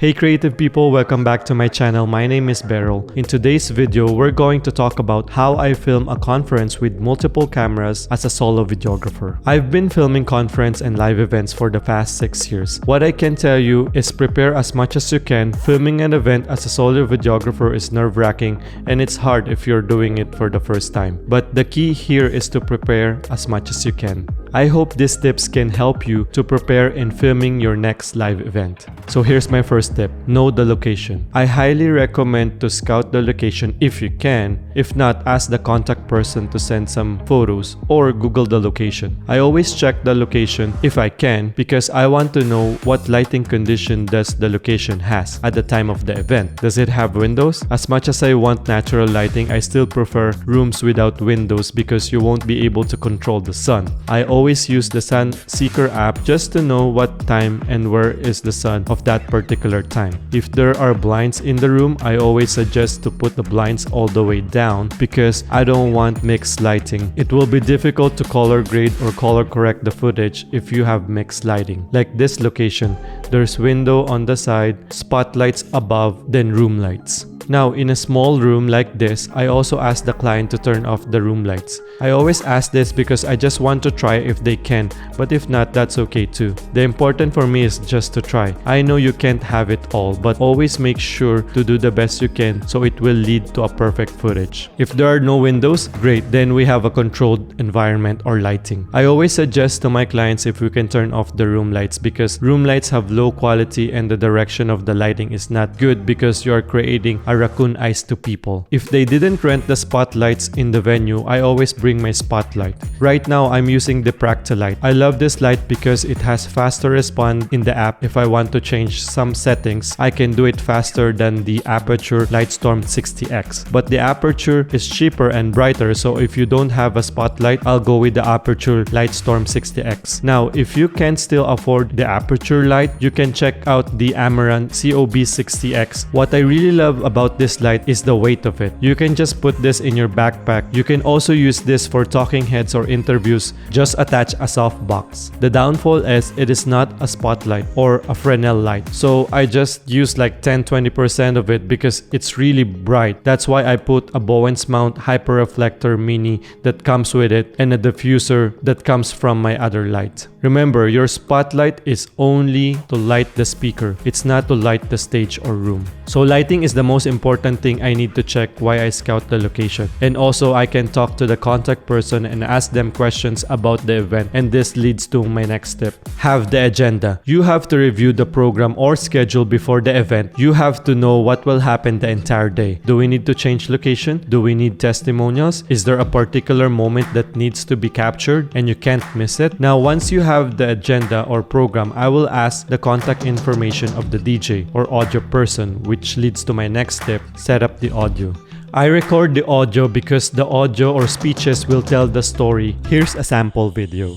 Hey creative people, welcome back to my channel. My name is Beryl. In today's video, we're going to talk about how I film a conference with multiple cameras as a solo videographer. I've been filming conference and live events for the past 6 years. What I can tell you is prepare as much as you can. Filming an event as a solo videographer is nerve-wracking and it's hard if you're doing it for the first time. But the key here is to prepare as much as you can. I hope these tips can help you to prepare in filming your next live event. So here's my first tip. Know the location. I highly recommend to scout the location if you can. If not, ask the contact person to send some photos or Google the location. I always check the location if I can because I want to know what lighting condition does the location has at the time of the event. Does it have windows? As much as I want natural lighting, I still prefer rooms without windows because you won't be able to control the sun. I always use the Sun Seeker app just to know what time and where is the sun of that particular time. If there are blinds in the room, I always suggest to put the blinds all the way down because I don't want mixed lighting. It will be difficult to color grade or color correct the footage if you have mixed lighting. Like this location, there's window on the side, spotlights above, then room lights. Now, in a small room like this, I also ask the client to turn off the room lights. I always ask this because I just want to try if they can, but if not, that's okay too. The important for me is just to try. I know you can't have it all, but always make sure to do the best you can so it will lead to a perfect footage. If there are no windows, great, then we have a controlled environment or lighting. I always suggest to my clients if we can turn off the room lights because room lights have low quality and the direction of the lighting is not good because you are creating a raccoon eyes to people. If they didn't rent the spotlights in the venue, I always bring my spotlight. Right now, I'm using the Practilite. I love this light because it has faster response in the app. If I want to change some settings, I can do it faster than the Aperture Lightstorm 60X. But the Aperture is cheaper and brighter, so if you don't have a spotlight, I'll go with the Aperture Lightstorm 60X. Now, if you can still afford the Aperture light, you can check out the Amaran COB 60X. What I really love about this light is the weight of it. You can just put this in your backpack. You can also use this for talking heads or interviews. Just attach a soft box. The downfall is it is not a spotlight or a Fresnel light. So I just use like 10-20% of it because it's really bright. That's why I put a Bowens mount hyper reflector mini that comes with it and a diffuser that comes from my other light. Remember, your spotlight is only to light the speaker. It's not to light the stage or room. So lighting is the most important thing I need to check while I scout the location. And also I can talk to the contact person and ask them questions about the event. And this leads to my next tip. Have the agenda. You have to review the program or schedule before the event. You have to know what will happen the entire day. Do we need to change location? Do we need testimonials? Is there a particular moment that needs to be captured and you can't miss it? Now, once you have the agenda or program, I will ask the contact information of the DJ or audio person, which leads to my next tip, set up the audio. I record the audio because the audio or speeches will tell the story. Here's a sample video.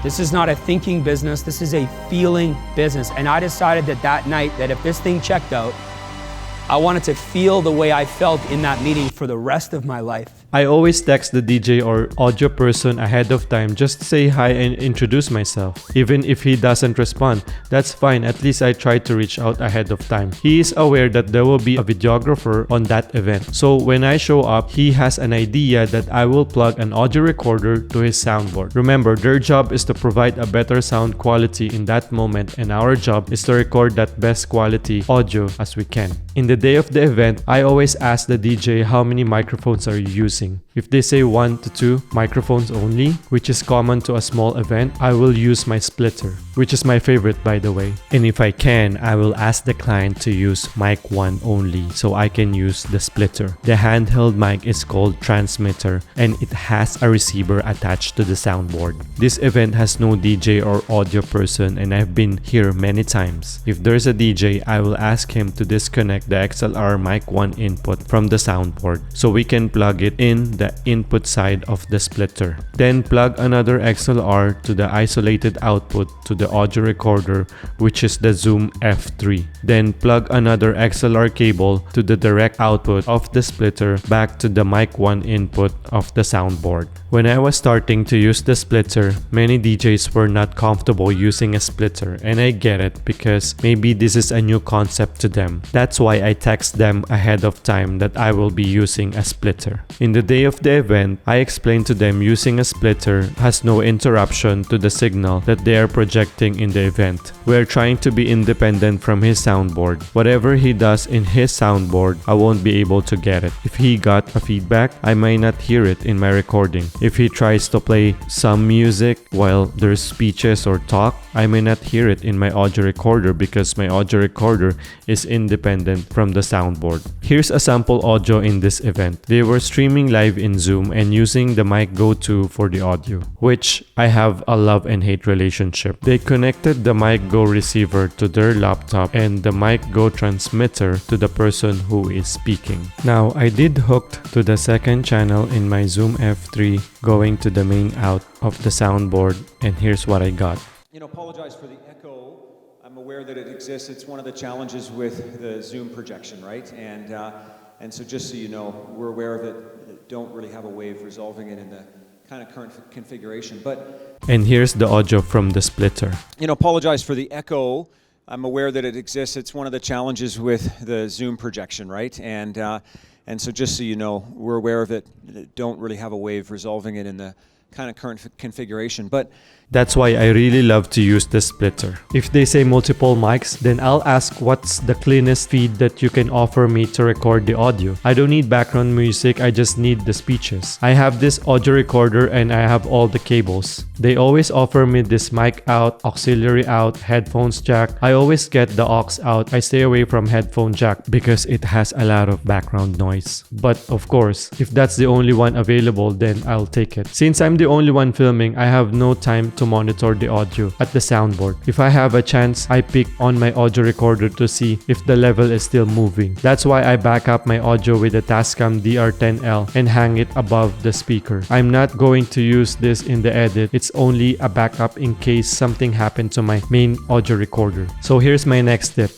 This is not a thinking business, this is a feeling business. And I decided that night that if this thing checked out, I wanted to feel the way I felt in that meeting for the rest of my life. I always text the DJ or audio person ahead of time just to say hi and introduce myself. Even if he doesn't respond, that's fine, at least I try to reach out ahead of time. He is aware that there will be a videographer on that event. So when I show up, he has an idea that I will plug an audio recorder to his soundboard. Remember, their job is to provide a better sound quality in that moment and our job is to record that best quality audio as we can. In the day of the event, I always ask the DJ how many microphones are you using. If they say 1 to 2 microphones only, which is common to a small event, I will use my splitter, which is my favorite by the way. And if I can, I will ask the client to use mic 1 only so I can use the splitter. The handheld mic is called transmitter and it has a receiver attached to the soundboard. This event has no DJ or audio person and I've been here many times. If there's a DJ, I will ask him to disconnect the XLR mic 1 input from the soundboard so we can plug it in the the input side of the splitter. Then plug another XLR to the isolated output to the audio recorder, which is the Zoom F3. Then plug another XLR cable to the direct output of the splitter back to the mic 1 input of the soundboard. When I was starting to use the splitter, many DJs were not comfortable using a splitter, and I get it because maybe this is a new concept to them. That's why I text them ahead of time that I will be using a splitter. In the day of the event, I explained to them using a splitter has no interruption to the signal that they are projecting in the event. We're trying to be independent from his soundboard. Whatever he does in his soundboard, I won't be able to get it. If he got a feedback, I might not hear it in my recording. If he tries to play some music while there's speeches or talk, I may not hear it in my audio recorder because my audio recorder is independent from the soundboard. Here's a sample audio in this event. They were streaming live in Zoom and using the mic Go 2 for the audio, which I have a love and hate relationship. They connected the mic Go receiver to their laptop and the mic Go transmitter to the person who is speaking. Now, I did hooked to the second channel in my Zoom F3 going to the main out of the soundboard, and here's what I got. Apologize for the echo. I'm aware that it exists. It's one of the challenges with the Zoom projection, right? And so just so you know, we're aware of it. Don't really have a way of resolving it in the kind of current configuration. And here's the audio from the splitter. Apologize for the echo. I'm aware that it exists. It's one of the challenges with the Zoom projection, right? And so just so you know, we're aware of it. Don't really have a way of resolving it in the kind of current configuration. That's why I really love to use the splitter. If they say multiple mics, then I'll ask what's the cleanest feed that you can offer me to record the audio. I don't need background music, I just need the speeches. I have this audio recorder and I have all the cables. They always offer me this mic out, auxiliary out, headphones jack. I always get the aux out. I stay away from headphone jack because it has a lot of background noise. But of course, if that's the only one available, then I'll take it. Since I'm the only one filming, I have no time to monitor the audio at the soundboard. If I have a chance, I pick on my audio recorder to see if the level is still moving. That's why I back up my audio with a Tascam DR10L and hang it above the speaker. I'm not going to use this in the edit. It's only a backup in case something happened to my main audio recorder. So here's my next tip.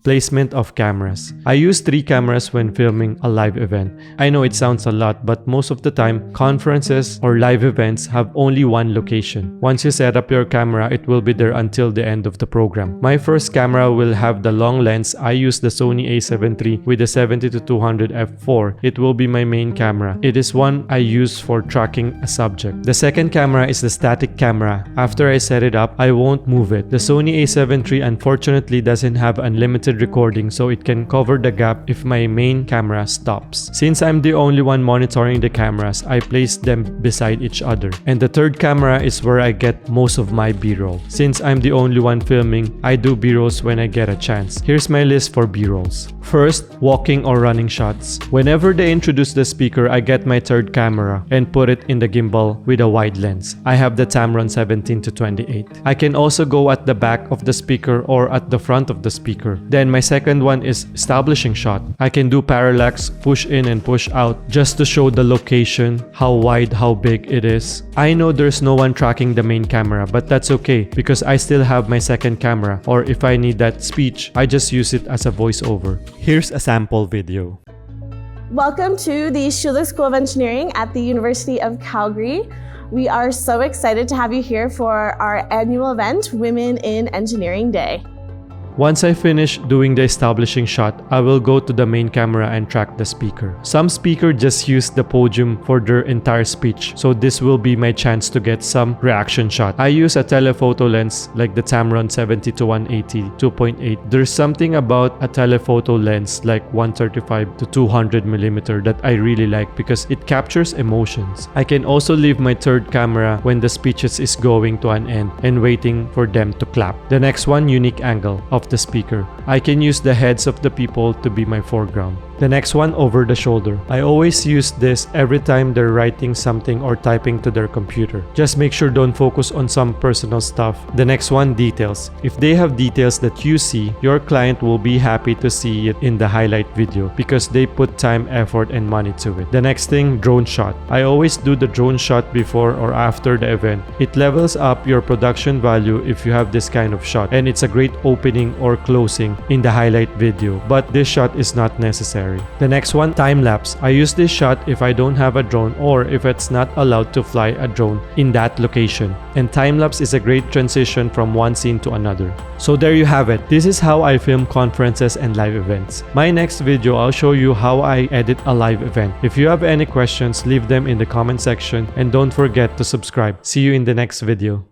Placement of cameras. I use 3 cameras when filming a live event. I know it sounds a lot, but most of the time, conferences or live events have only one location. Once you set up your camera, it will be there until the end of the program. My first camera will have the long lens. I use the Sony a7 III with the 70-200 f4. It will be my main camera. It is one I use for tracking a subject. The second camera is the static camera. After I set it up, I won't move it. The Sony a7 III unfortunately doesn't have unlimited recording, so it can cover the gap if my main camera stops. Since I'm the only one monitoring the cameras, I place them beside each other. And the third camera is where I get most of my B-roll. Since I'm the only one filming, I do B-rolls when I get a chance. Here's my list for B-rolls. First, walking or running shots. Whenever they introduce the speaker, I get my third camera and put it in the gimbal with a wide lens. I have the Tamron 17-28. I can also go at the back of the speaker or at the front of the speaker. Then my second one is establishing shot. I can do parallax, push in and push out just to show the location, how wide, how big it is. I know there's no one tracking the main camera, but that's okay because I still have my second camera, or if I need that speech, I just use it as a voiceover. Here's a sample video. Welcome to the Schulich School of Engineering at the University of Calgary. We are so excited to have you here for our annual event, Women in Engineering Day. Once I finish doing the establishing shot, I will go to the main camera and track the speaker. Some speakers just use the podium for their entire speech, so this will be my chance to get some reaction shot. I use a telephoto lens like the Tamron 70-180 2.8. There's something about a telephoto lens like 135-200mm that I really like because it captures emotions. I can also leave my third camera when the speeches is going to an end and waiting for them to clap. The next one, unique angle. Of of the speaker. I can use the heads of the people to be my foreground. The next one, over the shoulder. I always use this every time they're writing something or typing to their computer. Just make sure don't focus on some personal stuff. The next one, details. If they have details that you see, your client will be happy to see it in the highlight video because they put time, effort, and money to it. The next thing, drone shot. I always do the drone shot before or after the event. It levels up your production value if you have this kind of shot, and it's a great opening or closing in the highlight video, but this shot is not necessary. The next one, time-lapse. I use this shot if I don't have a drone or if it's not allowed to fly a drone in that location. And time-lapse is a great transition from one scene to another. So there you have it. This is how I film conferences and live events. My next video, I'll show you how I edit a live event. If you have any questions, leave them in the comment section and don't forget to subscribe. See you in the next video.